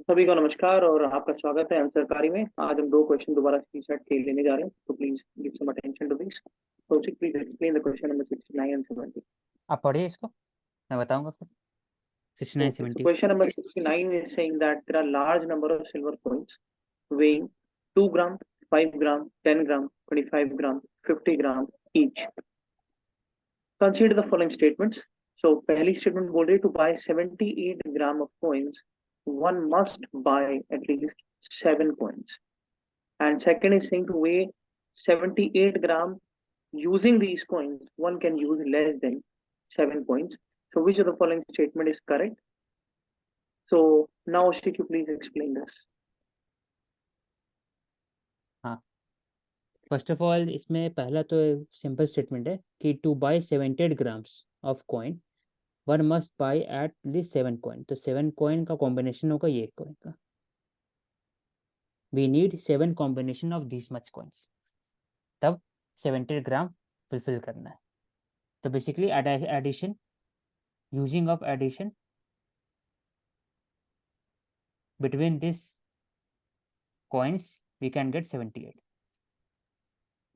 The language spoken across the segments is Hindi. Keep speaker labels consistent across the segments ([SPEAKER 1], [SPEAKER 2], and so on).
[SPEAKER 1] सभी को नमस्कार और आपका स्वागत है सरकारी में। आज हम दो क्वेश्चन दोबारा सी सेट के लेने जा रहे हैं, तो please give some attention to this. So please explain the question number 69 and 70.
[SPEAKER 2] आप पढ़िए इसको, मैं बताऊंगा फिर। 69
[SPEAKER 1] Okay, so
[SPEAKER 2] 70।
[SPEAKER 1] question number 69 is saying that there are large number of silver coins weighing 2 gram, 5 gram, 10 gram, 25 gram, 50 gram each. Consider the following statements. So पहली statement बोल रही है to buy 78 gram of coins, one must buy at least 7 coins. And second is saying to weigh 78 gram. Using these coins, one can use less than 7 coins. So which of the following statement is correct? So now Shik, you please explain this.
[SPEAKER 2] हाँ, फर्स्ट ऑफ ऑल इसमें पहला तो सिंपल स्टेटमेंट है कि to buy 78 grams of coin one must buy at least 7 coin. तो 7 कॉइन का कॉम्बिनेशन होगा ये कॉइन का। We need 7 combination of this much coins, तब 78 ग्राम फुलफिल करना है। तो basically addition, using of addition between this coins we can get 78।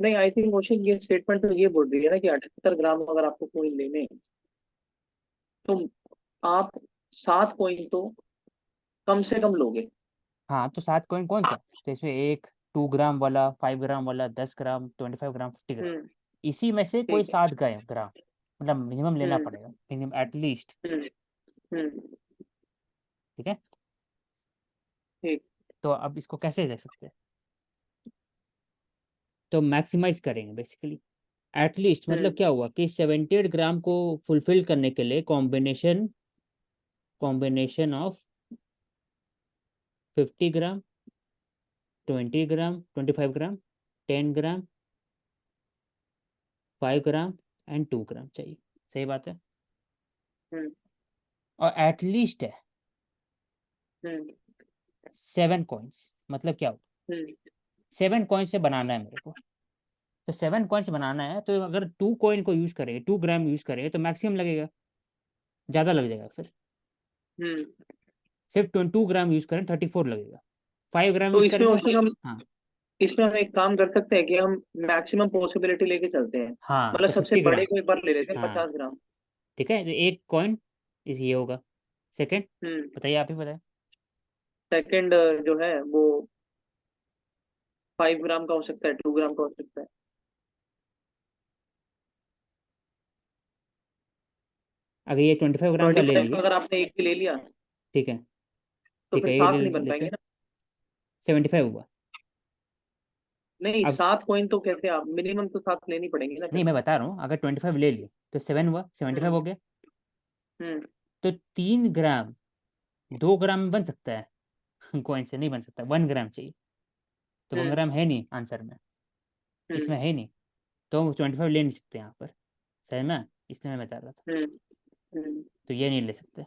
[SPEAKER 1] नहीं, आई थिंक मोशिक ये स्टेटमेंट तो ये बोल रही है ना कि 78 ग्राम अगर आपको कोइन लेने हैं, तो आप 7 कोइन तो कम से कम लोगे।
[SPEAKER 2] हाँ, तो 7 कॉइन कौन सा? तो इसमें एक 2 ग्राम वाला, 5 ग्राम वाला, 10 ग्राम, 25 ग्राम, 50 ग्राम,
[SPEAKER 1] हम्म।
[SPEAKER 2] इसी में से कोई
[SPEAKER 1] ठीक है।
[SPEAKER 2] 7 ग्राम मतलब मिनिमम लेना
[SPEAKER 1] हम्म।
[SPEAKER 2] पड़ेगा, मिनिमम एटलीस्ट।
[SPEAKER 1] हम्म। हम्म।
[SPEAKER 2] ठीक है,
[SPEAKER 1] ठीक।
[SPEAKER 2] तो अब इसको कैसे देख सकते हैं? तो मैक्सिमाइज करेंगे बेसिकली। एटलीस्ट मतलब
[SPEAKER 1] हम्म।
[SPEAKER 2] क्या हुआ कि 78 ग्राम को फुलफिल करने के लिए combination combination of 50 gram, 20 gram, 25 gram, 10 gram, 5 gram and 2 ग्राम चाहिए। सही बात है।
[SPEAKER 1] हम्म।
[SPEAKER 2] और एटलीस्ट है
[SPEAKER 1] हम्म।
[SPEAKER 2] 7 कॉइन्स। मतलब क्या हुआ?
[SPEAKER 1] हम्म।
[SPEAKER 2] 7 कॉइन से बनाना है मेरे को। तो 7 कॉइन से बनाना है, तो अगर 2 कॉइन को यूज करें, 2 ग्राम यूज करें, तो मैक्सिमम लगेगा, ज़्यादा लग जाएगा फिर।
[SPEAKER 1] हम्म।
[SPEAKER 2] सिर्फ 22 ग्राम यूज करें 34 लगेगा। 5 ग्राम
[SPEAKER 1] तो
[SPEAKER 2] यूज
[SPEAKER 1] इसमें
[SPEAKER 2] करेंगे।
[SPEAKER 1] मोशिक हम
[SPEAKER 2] हाँ।
[SPEAKER 1] इसमें हम एक काम कर सकते हैं कि हम मैक्सिमम पॉसिबिलिटी लेके चलते हैं।
[SPEAKER 2] हाँ,
[SPEAKER 1] मतलब
[SPEAKER 2] तो
[SPEAKER 1] सबसे
[SPEAKER 2] 50
[SPEAKER 1] बड़े
[SPEAKER 2] ग्राम।
[SPEAKER 1] को एक बार ले लेते हैं,
[SPEAKER 2] हाँ,
[SPEAKER 1] 50 ग्राम।
[SPEAKER 2] ठीक है, तो एक कॉइन इस ये होगा। सेकंड
[SPEAKER 1] हम्म।
[SPEAKER 2] बताइए, आप ही बताइए।
[SPEAKER 1] सेकंड जो है वो 5 ग्राम का हो सकता है, 2 ग्राम का हो सकता है।
[SPEAKER 2] अगर ये 25 ग्राम का
[SPEAKER 1] ट्वेंटी
[SPEAKER 2] ले
[SPEAKER 1] फाइव का
[SPEAKER 2] लिए,
[SPEAKER 1] अगर आपने एक ही ले लिया
[SPEAKER 2] ठीक है,
[SPEAKER 1] तो
[SPEAKER 2] ठीक
[SPEAKER 1] फिर
[SPEAKER 2] है, ये ले
[SPEAKER 1] 7 नहीं बन
[SPEAKER 2] लेते
[SPEAKER 1] पाएंगे
[SPEAKER 2] हैं।
[SPEAKER 1] ना।
[SPEAKER 2] 75 हुआ।
[SPEAKER 1] नहीं,
[SPEAKER 2] अब
[SPEAKER 1] 7 कॉइन तो कैसे, आप मिनिमम तो 7 लेनी पड़ेंगी ना
[SPEAKER 2] नहीं,
[SPEAKER 1] फिर।
[SPEAKER 2] मैं बता रहा हूँ, अगर 25 ले लिए तो 7 हुआ, 75
[SPEAKER 1] हम्म।
[SPEAKER 2] हो गया।
[SPEAKER 1] हम्म।
[SPEAKER 2] तो 3 ग्राम 2 ग्राम में बन सकता है कॉइन से नहीं बन सकता, 1 ग्राम चाहिए। तो 1 ग्राम
[SPEAKER 1] हम्म।
[SPEAKER 2] है नहीं आंसर में,
[SPEAKER 1] हम्म।
[SPEAKER 2] इसमें है नहीं, तो हम 25 ले नहीं सकते यहाँ पर। सही में, इसलिए मैं बता रहा था।
[SPEAKER 1] हम्म। हम्म।
[SPEAKER 2] तो ये नहीं ले सकते,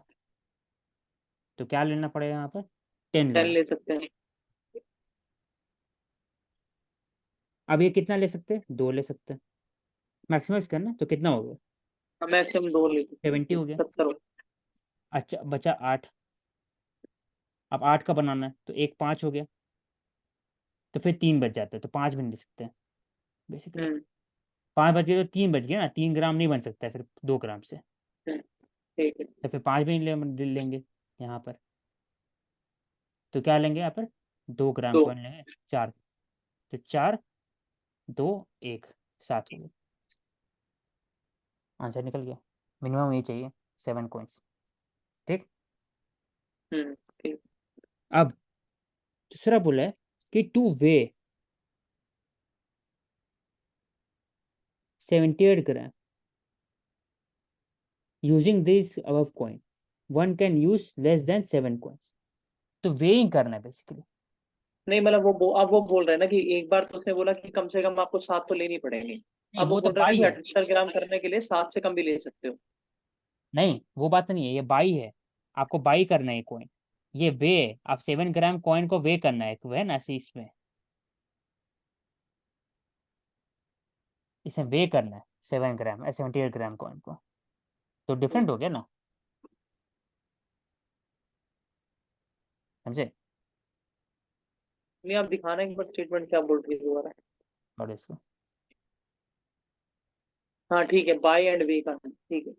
[SPEAKER 2] तो क्या लेना पड़ेगा यहाँ पर? 10
[SPEAKER 1] 10
[SPEAKER 2] लेना।
[SPEAKER 1] ले सकते हैं।
[SPEAKER 2] अब ये कितना ले सकते हैं? 2 ले सकते हैं। मैक्सिमाइज करना तो कितना हो गया?
[SPEAKER 1] मैक्सिमम 2 ले सकते
[SPEAKER 2] 70
[SPEAKER 1] हैं,
[SPEAKER 2] हो गया।
[SPEAKER 1] 70 हो।
[SPEAKER 2] अच्छा, बचा 8। अब 8 का बनाना है, तो एक 5 हो गया, तो फिर 3 बच जाते हैं, तो 5 भी नहीं ले सकते हैं बेसिकली।
[SPEAKER 1] हम्म।
[SPEAKER 2] 5 बच गए तो 3 बच गया ना, 3 ग्राम नहीं बन सकता है फिर 2 ग्राम से।
[SPEAKER 1] हम्म। ठीक है।
[SPEAKER 2] तो फिर 5 भी नहीं ले लेंगे यहाँ पर। तो क्या लेंगे यहाँ पर? 2 ग्राम
[SPEAKER 1] 2।
[SPEAKER 2] कॉइन लेंगे, 4। तो 4, 2, 1, 7 हो गया। आंसर निकल गया। मिनिमम ये चाहिए, 7 कॉइन्स। ठीक।
[SPEAKER 1] ठीक।
[SPEAKER 2] अब दूसरा बोला है कि two way 78 gram using this above coin one can use less than 7 coins। तो वेइंग करना है बेसिकली।
[SPEAKER 1] नहीं मतलब अब वो बोल रहे हैं ना कि एक बार तो उसने बोला कि कम से कम आपको 7 तो लेनी पड़ेंगी।
[SPEAKER 2] नहीं,
[SPEAKER 1] अब वो
[SPEAKER 2] वो तो
[SPEAKER 1] बोल रहे हैं ना
[SPEAKER 2] बाई
[SPEAKER 1] कि
[SPEAKER 2] है।
[SPEAKER 1] 78 ग्राम करने के लिए 7 से कम भी ले सकते हो।
[SPEAKER 2] नहीं, वो बात नहीं है, ये बाई है। आपको बाई करना है कॉइन। ये वे, आप 7 ग्राम कॉइन को वे करना है, वे ना सी इसमें, इसे वे करना है 7 ग्राम 78 ग्राम कॉइन को। तो डिफरेंट हो गया ना। समझे?
[SPEAKER 1] नहीं, आप दिखाना एक बार स्टेटमेंट क्या बोल रही है दोबारा।
[SPEAKER 2] और इसको
[SPEAKER 1] हाँ ठीक है, बाय एंड वे का, ठीक है।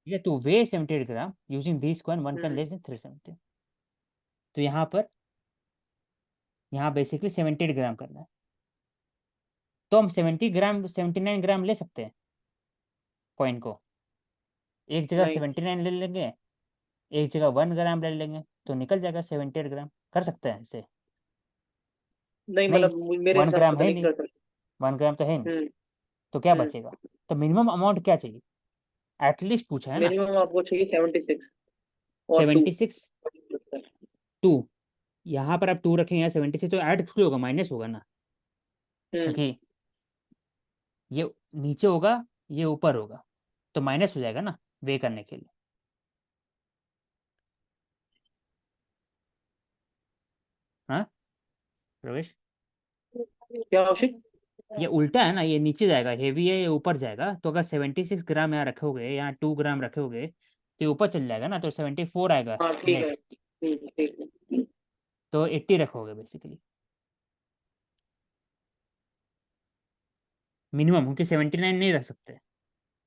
[SPEAKER 2] ये two way 78 gram using this coin one can
[SPEAKER 1] hmm.
[SPEAKER 2] Less than 370। तो यहाँ पर, यहाँ बेसिकली 78 ग्राम करना है, तो हम 70 ग्राम 79 ग्राम ले सकते हैं कॉइन को। एक जगह
[SPEAKER 1] नहीं
[SPEAKER 2] 79 ले लेंगे, एक जगह 1 ग्राम ले लेंगे, तो निकल जाएगा 78 ग्राम। कर सकते हैं इसे?
[SPEAKER 1] नहीं,
[SPEAKER 2] नहीं,
[SPEAKER 1] मतलब मेरे
[SPEAKER 2] वन
[SPEAKER 1] हिसाब से
[SPEAKER 2] ग्राम
[SPEAKER 1] तो
[SPEAKER 2] है
[SPEAKER 1] नहीं
[SPEAKER 2] नहीं,
[SPEAKER 1] कर सकते।
[SPEAKER 2] 1 ग्राम तो है नहीं,
[SPEAKER 1] हम्म।
[SPEAKER 2] तो क्या
[SPEAKER 1] हम्म।
[SPEAKER 2] बचेगा? तो मिनिमम अमाउंट क्या चाहिए? एटलीस्ट पूछा है ना।
[SPEAKER 1] मिनिमम आपको चाहिए 76 और
[SPEAKER 2] 76,
[SPEAKER 1] 2।
[SPEAKER 2] 2। यहाँ पर आप 2 रखेंगे, यहाँ 76, तो ऐड किसलिए होगा? माइनस होगा ना,
[SPEAKER 1] हम्म।
[SPEAKER 2] क्योंकि ये नीचे होगा, ये ऊपर होगा, तो माइनस हो जाएगा ना वे करने के लिए। हाँ प्रवेश,
[SPEAKER 1] क्या कौशिक?
[SPEAKER 2] ये उल्टा है ना, ये नीचे जाएगा, हेवी है, ये ऊपर जाएगा। तो अगर 76 ग्राम यहाँ रखोगे, यहाँ 2 ग्राम रखोगे, तो ये ऊपर चल जाएगा ना, तो 74 आएगा
[SPEAKER 1] हाँ ठीक है,
[SPEAKER 2] नेट।
[SPEAKER 1] ठीक है।
[SPEAKER 2] तो 80 रखोगे बेसिकली मिनिमम, क्योंकि 79 नहीं रख सकते,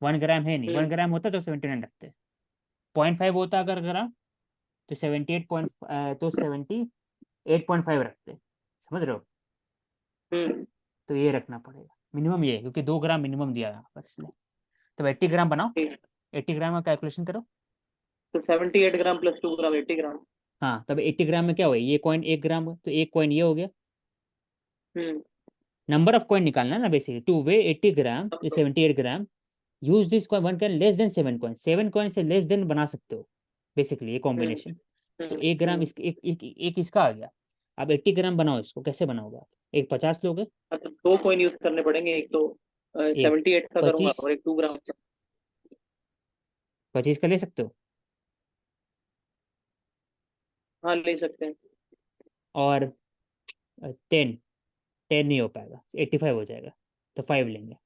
[SPEAKER 2] 1 ग्राम है नहीं। वन
[SPEAKER 1] हम्म।
[SPEAKER 2] ग्राम होता तो 79 रखते। 0.5 होता अगर ग्राम, तो 78 पॉइंट, तो 78.5 रखते। समझ रहे हो?
[SPEAKER 1] हम्म।
[SPEAKER 2] तो ये रखना पड़ेगा मिनिमम, ये क्योंकि 2 ग्राम मिनिमम दिया है यहाँ पर, इसलिए। तो 80 ग्राम बनाओ,
[SPEAKER 1] ठीक।
[SPEAKER 2] 80 ग्राम का कैलकुलेशन करो।
[SPEAKER 1] तो 78 ग्राम प्लस 2 ग्राम 80 ग्राम।
[SPEAKER 2] हाँ, तब 80 ग्राम में क्या हुआ, ये कॉइन 1 ग्राम, तो एक कॉइन ये हो गया।
[SPEAKER 1] हम्म।
[SPEAKER 2] नंबर ऑफ कॉइन निकालना है ना बेसिकली, टू वे 80 ग्राम, ये 78 ग्राम। Use this coin one can less than 7 coin, 7 coin से लेस देन बना सकते हो बेसिकली, ये
[SPEAKER 1] हम्म।
[SPEAKER 2] कॉम्बिनेशन। तो
[SPEAKER 1] हम्म।
[SPEAKER 2] 1 ग्राम इसके, एक इसका आ गया। अब 80 ग्राम बनाओ इसको, कैसे बनाओगे आप? एक 50 लोगे,
[SPEAKER 1] अच्छा, दो कॉइन यूज करने पड़ेंगे, एक तो
[SPEAKER 2] एक
[SPEAKER 1] 78 का करूंगा
[SPEAKER 2] 25,
[SPEAKER 1] और एक 2 ग्राम का।
[SPEAKER 2] 25 का ले सकते हो।
[SPEAKER 1] हाँ ले सकते हैं।
[SPEAKER 2] और 10, 10 नहीं हो पाएगा, 85 हो जाएगा, तो 5 लेंगे।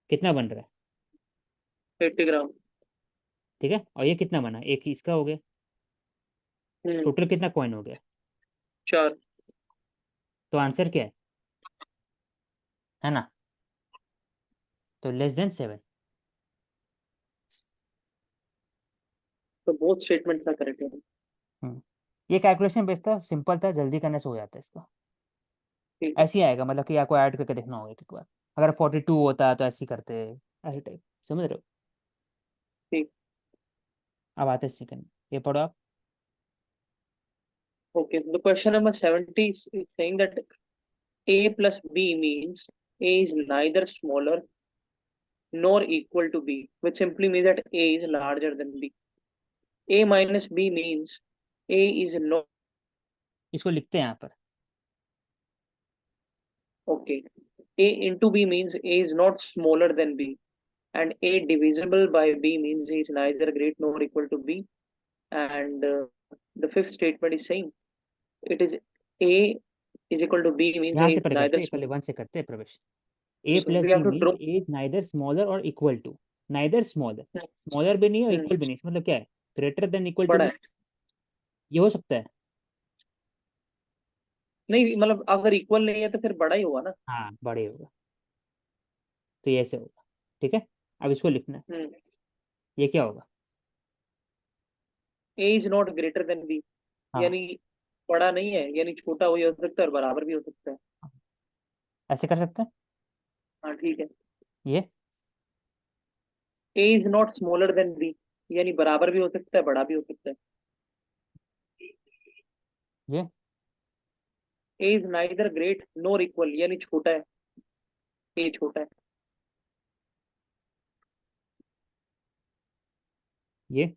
[SPEAKER 2] कितना बन रहा है?
[SPEAKER 1] 80 ग्राम।
[SPEAKER 2] ठीक है, और ये कितना बना, एक इसका हो गया।
[SPEAKER 1] हम्म।
[SPEAKER 2] टोटल कितना कॉइन हो गया?
[SPEAKER 1] 4।
[SPEAKER 2] तो आंसर क्या है ना? तो लेस देन 7।
[SPEAKER 1] तो बहुत स्टेटमेंट था करेक्ट है।
[SPEAKER 2] ये कैलकुलेशन बेस्ड था, सिंपल था, जल्दी करने से हो जाता है इसका।
[SPEAKER 1] ठीक है।
[SPEAKER 2] ऐसे ही आएगा, मतलब कि आपको ऐड करके देखना होगा एक बार। अगर 42 होता है तो ऐसे ही करते, ऐसे टाइप। समझ रहे हो?
[SPEAKER 1] ठीक।
[SPEAKER 2] अब आते हैं सेकंड, ये पढ़ो आप।
[SPEAKER 1] Okay, the question number 70 is saying that A plus B means A is neither smaller nor equal to B, which simply means that A is larger than B. A minus B means A is not,
[SPEAKER 2] इसको लिखते हैं यहाँ पर।
[SPEAKER 1] okay. A into B means A is not smaller than B, and A divisible by B means A is neither great nor equal to B. And the fifth statement is saying it is A is equal to B means
[SPEAKER 2] यहाँ
[SPEAKER 1] A
[SPEAKER 2] से
[SPEAKER 1] is
[SPEAKER 2] पढ़
[SPEAKER 1] neither
[SPEAKER 2] करते हैं,
[SPEAKER 1] small.
[SPEAKER 2] पहले 1 से करते हैं प्रवेश। A
[SPEAKER 1] So
[SPEAKER 2] plus
[SPEAKER 1] we
[SPEAKER 2] B
[SPEAKER 1] have to
[SPEAKER 2] means
[SPEAKER 1] draw.
[SPEAKER 2] A is neither smaller और equal to, neither smaller, smaller भी नहीं है और
[SPEAKER 1] हम्म,
[SPEAKER 2] इक्वल भी नहीं, इसका मतलब क्या है? ग्रेटर देन इक्वल टू
[SPEAKER 1] बड़ा
[SPEAKER 2] भी,
[SPEAKER 1] है।
[SPEAKER 2] ये हो सकता है।
[SPEAKER 1] नहीं मतलब अगर इक्वल नहीं है तो फिर बड़ा ही हुआ ना।
[SPEAKER 2] हाँ, बड़े होगा, तो ये ऐसे होगा। ठीक है, अब इसको लिखना है,
[SPEAKER 1] हम्म।
[SPEAKER 2] ये क्या होगा?
[SPEAKER 1] A is not greater than B,
[SPEAKER 2] हाँ,
[SPEAKER 1] यानी बड़ा नहीं है, यानी छोटा वही हो सकता है और बराबर भी हो सकता है।
[SPEAKER 2] ऐसे कर सकते हैं
[SPEAKER 1] हाँ ठीक है।
[SPEAKER 2] ये।
[SPEAKER 1] A is not smaller than B, यानी बराबर भी हो सकता है बड़ा भी हो सकता है।
[SPEAKER 2] ये
[SPEAKER 1] A is neither great nor equal, यानी छोटा है, ए छोटा है।
[SPEAKER 2] ये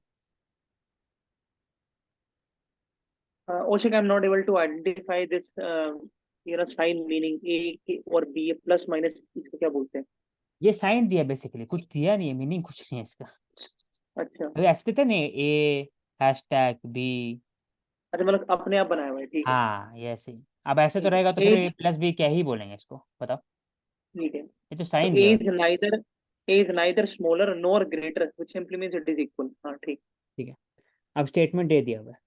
[SPEAKER 1] ओशिक, I am not able to identify this sign meaning A और बी, प्लस माइनस इसको क्या बोलते हैं?
[SPEAKER 2] ये साइन दिया बेसिकली, कुछ दिया नहीं है, मीनिंग कुछ नहीं है इसका।
[SPEAKER 1] अच्छा।
[SPEAKER 2] अभी ऐसे देते नहीं, ए हैशटैग बी।
[SPEAKER 1] अच्छा, मतलब अपने आप बनाया हुआ है, ठीक है।
[SPEAKER 2] हाँ, ये ऐसे ही। अब ऐसे तो
[SPEAKER 1] ठीक
[SPEAKER 2] रहेगा तो
[SPEAKER 1] है।
[SPEAKER 2] फिर
[SPEAKER 1] ए,
[SPEAKER 2] ए प्लस बी क्या ही बोलेंगे इसको, बताओ।
[SPEAKER 1] ठीक है।
[SPEAKER 2] ये तो
[SPEAKER 1] तो
[SPEAKER 2] साइन दिया
[SPEAKER 1] ए
[SPEAKER 2] हुआ
[SPEAKER 1] इज
[SPEAKER 2] है।
[SPEAKER 1] Neither, A is neither smaller nor greater, which simply means it is equal. हाँ ठीक।
[SPEAKER 2] ठीक है, अब स्टेटमेंट दे दिया हुआ है।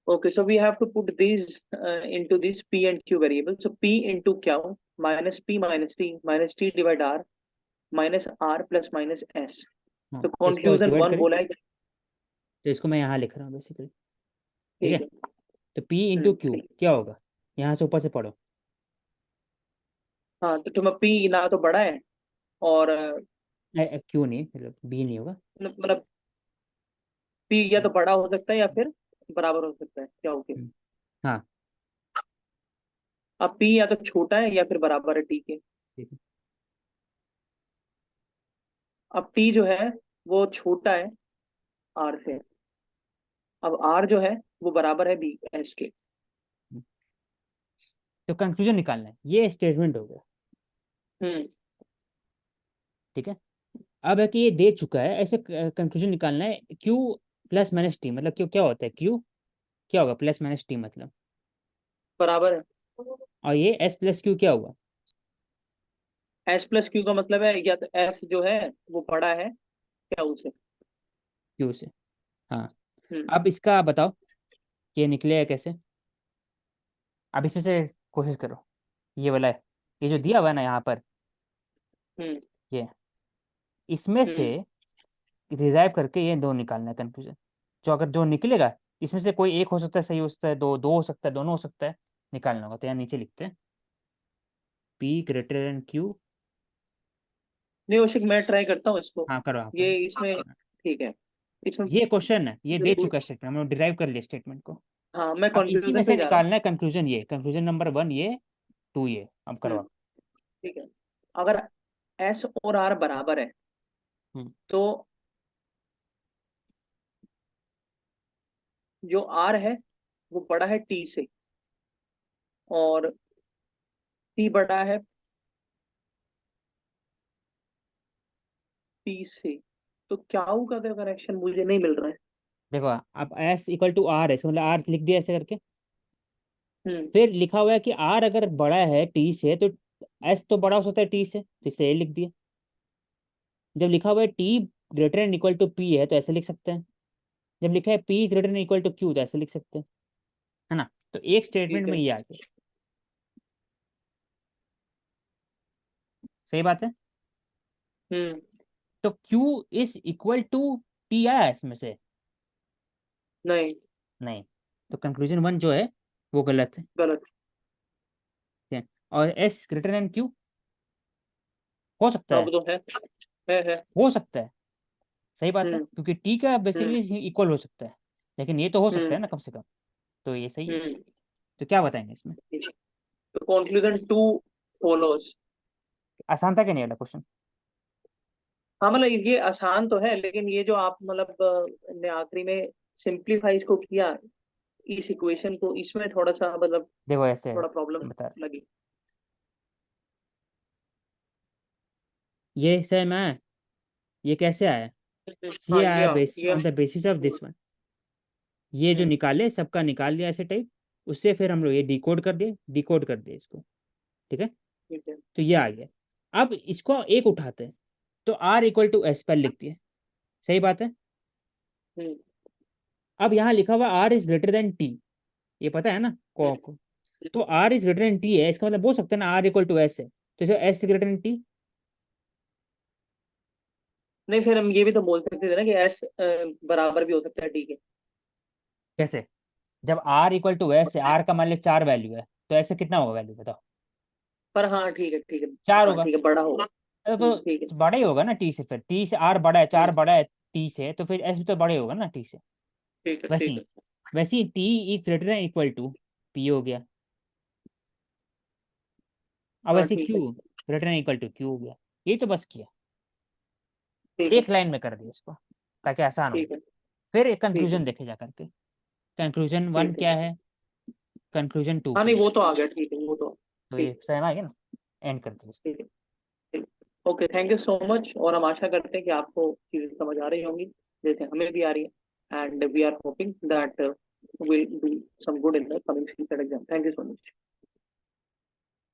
[SPEAKER 1] Okay, so we have to put these into this P and Q variable. So P into Q minus P minus T divide R minus R plus minus S.
[SPEAKER 2] हाँ,
[SPEAKER 1] तो
[SPEAKER 2] तो इसको
[SPEAKER 1] conclusion
[SPEAKER 2] डिवाइड
[SPEAKER 1] one
[SPEAKER 2] करें,
[SPEAKER 1] बोला है।
[SPEAKER 2] तो इसको मैं यहाँ लिख रहा हूँ बेसिकली। ठीक है,
[SPEAKER 1] ठीक है।
[SPEAKER 2] तो P इंटू क्यू
[SPEAKER 1] ठीक।
[SPEAKER 2] क्या होगा, यहाँ से ऊपर से पढ़ो।
[SPEAKER 1] हाँ तो तुम्हें P ना तो बड़ा है और
[SPEAKER 2] क्यू नहीं, मतलब बी नहीं होगा।
[SPEAKER 1] मतलब P या तो बड़ा हो सकता है या फिर बराबर हो सकता है, क्या हो गया।
[SPEAKER 2] हम्म, हाँ
[SPEAKER 1] अब P या तो छोटा है या फिर बराबर है T के।
[SPEAKER 2] ठीक है।
[SPEAKER 1] अब T जो है वो छोटा है R से। अब R जो है वो बराबर है B S के।
[SPEAKER 2] तो कंक्लूजन निकालना है, ये स्टेटमेंट हो गया।
[SPEAKER 1] हम्म।
[SPEAKER 2] ठीक है, अब है कि ये दे चुका है, ऐसे कंक्लूजन निकालना है। क्यू प्लस माइनस टी मतलब क्यू क्या होता है, क्यू क्या होगा प्लस माइनस टी मतलब,
[SPEAKER 1] बराबर है।
[SPEAKER 2] और ये एस प्लस क्यू क्या हुआ।
[SPEAKER 1] S प्लस Q का मतलब है या तो F जो है वो बड़ा है क्या उसे।
[SPEAKER 2] क्यू से, हाँ।
[SPEAKER 1] हम्म।
[SPEAKER 2] अब इसका बताओ कि ये निकलेगा कैसे। अब इसमें से कोशिश करो, ये वाला है, ये जो दिया हुआ है ना यहाँ पर,
[SPEAKER 1] हम्म।
[SPEAKER 2] ये इसमें से
[SPEAKER 1] हम्म।
[SPEAKER 2] डिराइव करके ये दो निकालना है कंक्लूजन। जो अगर जो निकलेगा, इसमें से कोई एक हो सकता है सही, हो सकता है दो, दो हो सकता है, दोनों हो सकता है, निकालना होगा। तो यहाँ नीचे लिखते हैं P ग्रेटर देन Q।
[SPEAKER 1] नहीं औशिक मैं ट्राई करता हूँ इसको।
[SPEAKER 2] हाँ करो, हाँ
[SPEAKER 1] ये
[SPEAKER 2] करो।
[SPEAKER 1] इसमें ठीक है। इसमें
[SPEAKER 2] ये क्वेश्चन है, ये दे चुका है स्टेटमेंट, हमने डिराइव कर लिया स्टेटमेंट को।
[SPEAKER 1] हाँ मैं
[SPEAKER 2] अब इसी में
[SPEAKER 1] कंक्लूजन पे
[SPEAKER 2] से
[SPEAKER 1] जा रहा हूँ।
[SPEAKER 2] निकालना है कंक्लूजन, ये कंक्लूजन नंबर 1, ये 2, ये अब करो आप।
[SPEAKER 1] ठीक है। अगर S और R बराबर है
[SPEAKER 2] हम्म,
[SPEAKER 1] तो जो R है वो बड़ा है T से और T बड़ा है P से। तो क्या होगा, का कनेक्शन मुझे नहीं मिल रहा है।
[SPEAKER 2] देखो अब S इक्वल टू आर है, इसका मतलब आर लिख दिया ऐसे करके।
[SPEAKER 1] हम्म।
[SPEAKER 2] फिर लिखा हुआ है कि आर अगर बड़ा है टी से, तो एस तो बड़ा हो सकता है टी से, तो इसलिए ये लिख दिया। जब लिखा हुआ है T greater and equal to P है, तो ऐसे लिख सकते हैं। जब लिखा है P greater and equal to Q, तो ऐसे लिख सकते हैं, है ना। तो एक स्टेटमेंट
[SPEAKER 1] ठीक
[SPEAKER 2] में
[SPEAKER 1] है।
[SPEAKER 2] ये आ गया। सही बात है।
[SPEAKER 1] हम्म।
[SPEAKER 2] तो Q is equal to T आया है इसमें से,
[SPEAKER 1] नहीं।
[SPEAKER 2] नहीं। तो कंक्लूजन 1 जो है वो गलत है।
[SPEAKER 1] गलत।
[SPEAKER 2] ठीक है? और एस ग्रेटर एंड क्यू हो सकता है,
[SPEAKER 1] अब तो है।
[SPEAKER 2] हो सकता है। सही बात है,
[SPEAKER 1] हम्म।
[SPEAKER 2] क्योंकि टी का
[SPEAKER 1] हम्म।
[SPEAKER 2] बेसिकली इक्वल हो सकता है, लेकिन ये तो हो सकता
[SPEAKER 1] हम्म।
[SPEAKER 2] है ना कम से कम। तो ये सही है।
[SPEAKER 1] हम्म।
[SPEAKER 2] तो क्या बताएंगे इसमें।
[SPEAKER 1] ठीक है। तो कंक्लूजन टू फॉलोज।
[SPEAKER 2] आसान था कि नहीं वाला क्वेश्चन।
[SPEAKER 1] हाँ मतलब ये आसान तो है लेकिन ये जो आप मतलब ने आखिरी में सिंप्लीफाई इसको किया इस इक्वेशन को, इसमें थोड़ा सा मतलब
[SPEAKER 2] देखो ऐसे है,
[SPEAKER 1] थोड़ा प्रॉब्लम
[SPEAKER 2] बता रहे,
[SPEAKER 1] लगी।
[SPEAKER 2] ये सेम है, ये कैसे आया, ये
[SPEAKER 1] हाँ
[SPEAKER 2] आया बेस
[SPEAKER 1] ये
[SPEAKER 2] on the basis of this one. ये जो
[SPEAKER 1] हम्म।
[SPEAKER 2] निकाले सबका निकाल लिया ऐसे टाइप, उससे फिर हम लोग ये डिकोड कर दिए इसको। ठीक है,
[SPEAKER 1] ठीक है।
[SPEAKER 2] तो ये आ गया। अब इसको एक उठाते हैं, तो आर इक्वल टू एस पर लिखती है। सही बात है।
[SPEAKER 1] हम्म।
[SPEAKER 2] अब यहाँ लिखा हुआ R is greater than T, ये पता है ना को। तो R is greater than T है, इसका मतलब बोल सकते हैं ना आर इक्वल टू एस है, तो एस ग्रेटर देन टी।
[SPEAKER 1] नहीं फिर हम ये भी तो बोल सकते थे ना कि एस बराबर भी हो सकता है, ठीक है।
[SPEAKER 2] कैसे, जब आर इक्वल टू एस है, आर का मान लो 4 वैल्यू है, तो ऐसे कितना होगा वैल्यू बताओ।
[SPEAKER 1] पर हाँ ठीक है ठीक है।
[SPEAKER 2] 4
[SPEAKER 1] हाँ
[SPEAKER 2] होगा,
[SPEAKER 1] ठीक है, बड़ा होगा। ठीक है।
[SPEAKER 2] तो बड़ा ही होगा ना टी से। फिर टी से आर बड़ा है, 4
[SPEAKER 1] हम्म।
[SPEAKER 2] बड़ा है टी से, तो फिर एस भी तो बड़े होगा ना टी से।
[SPEAKER 1] ठीक है।
[SPEAKER 2] वैसे
[SPEAKER 1] ठीक
[SPEAKER 2] ही,
[SPEAKER 1] है।
[SPEAKER 2] वैसे ही T is greater than equal to P हो गया। अब
[SPEAKER 1] हाँ
[SPEAKER 2] वैसे
[SPEAKER 1] ठीक
[SPEAKER 2] क्यू
[SPEAKER 1] है।
[SPEAKER 2] Greater than equal to Q हो गया। ये तो बस किया,
[SPEAKER 1] ठीक है।
[SPEAKER 2] एक लाइन में कर दिया इसको, ताकि आसान हो।
[SPEAKER 1] ठीक है।
[SPEAKER 2] फिर एक
[SPEAKER 1] ठीक है।
[SPEAKER 2] कंक्लूजन देखे जा करके, कंक्लूजन 1
[SPEAKER 1] ठीक है।
[SPEAKER 2] क्या है, कंक्लूजन 2
[SPEAKER 1] हाँ नहीं
[SPEAKER 2] क्या है।
[SPEAKER 1] वो तो आ गया, ठीक है वो तो।
[SPEAKER 2] तो
[SPEAKER 1] ठीक
[SPEAKER 2] ये
[SPEAKER 1] है।
[SPEAKER 2] समझ में आ गया ना, एंड करते हैं इसको।
[SPEAKER 1] ठीक है। ठीक। Okay, thank you so much. और हम आशा करते हैं कि आपको चीजें समझ आ रही होंगी जैसे हमें भी आ रही है, and we are hoping that will do some good in the coming exam. Thank you so much.